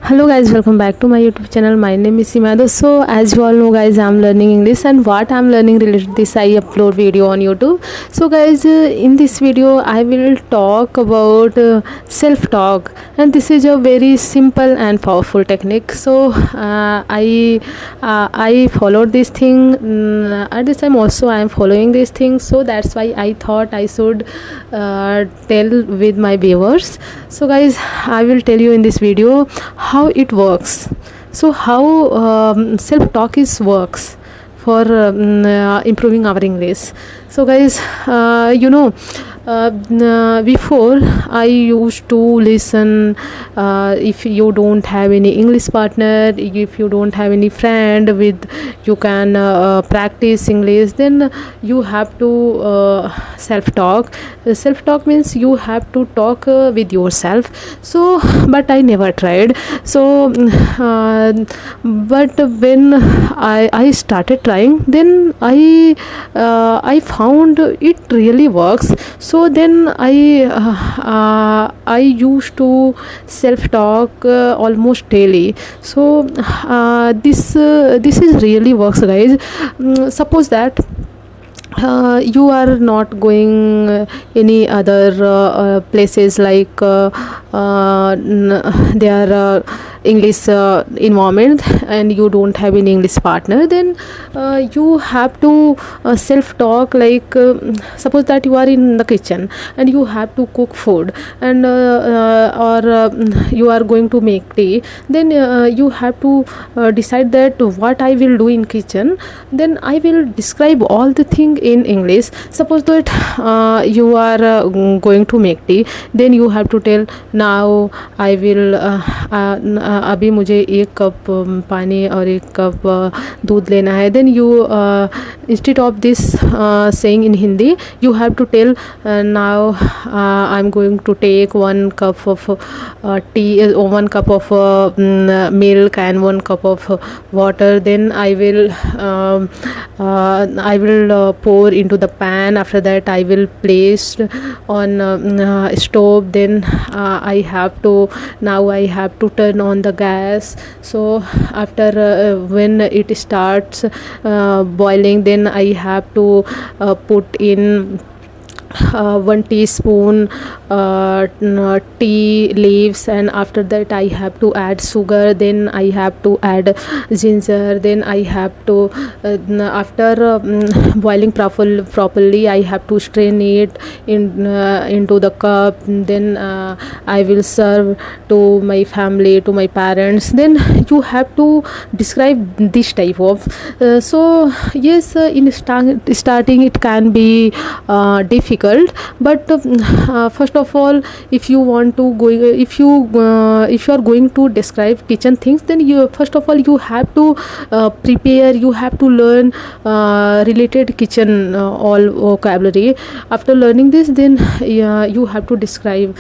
Hello guys, welcome back to my YouTube channel. My name is Seema. So as you all know guys, I'm learning English, and what I'm learning related to this, I upload video on YouTube. So guys, in this video I will talk about self-talk, and this is a very simple and powerful technique. So I followed this thing at this time. Also I am following this thing, so that's why I thought I should tell with my viewers. So guys, I will tell you in this video how it works. So how self-talk is works for improving our English. So guys, before I used to listen, if you don't have any English partner, if you don't have any friend with you can practice English, then you have to self-talk. Self-talk means you have to talk with yourself. So but I never tried. So but when I started trying, then I found it really works. So then I used to self-talk almost daily. So this is really works guys. Suppose that you are not going any other places, like there are English environment, and you don't have any English partner, then you have to self-talk, like suppose that you are in the kitchen and you have to cook food, and you are going to make tea. Then you have to decide that what I will do in kitchen. Then I will describe all the thing in English. Suppose that you are going to make tea, then you have to tell, now I will अभी मुझे 1 cup पानी और 1 cup दूध लेना है. Then you instead of this saying in Hindi, you have to tell, now I'm going to take 1 cup of tea, 1 cup of milk and 1 cup of water. Then I will pour into the pan. After that I will place on stove. Then I have to turn on the gas. So after when it starts boiling, then I have to put in 1 teaspoon tea leaves, and after that I have to add sugar. Then I have to add ginger. Then I have to after boiling properly, I have to strain it into the cup. Then I will serve to my family, to my parents. Then you have to describe this type of so yes, in starting it can be difficult, but first of all, if you want to go, if you are going to describe kitchen things, then you first of all you have to prepare, you have to learn related kitchen all vocabulary. After learning this, then you have to describe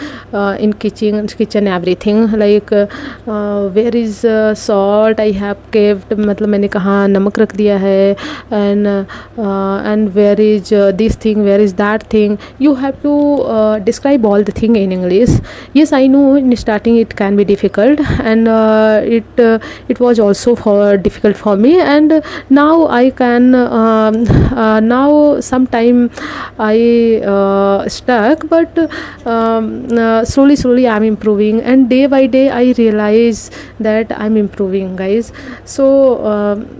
in kitchen everything, like where is salt I have kept, मतलब मैंने कहाँ नमक रख दिया है, and where is this thing, where is that thing. You have to describe all the thing in English. Yes, I know in starting it can be difficult, and it was also difficult for me, and now I can now sometime I stuck, but slowly I'm improving, and day by day I realize that I'm improving guys. So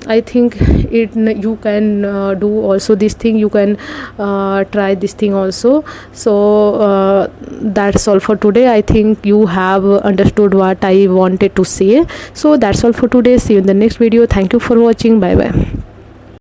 I think you can do also this thing, you can try this thing also. So that's all for today. I think you have understood what I wanted to say. So that's all for today. See you in the next video. Thank you for watching. Bye bye.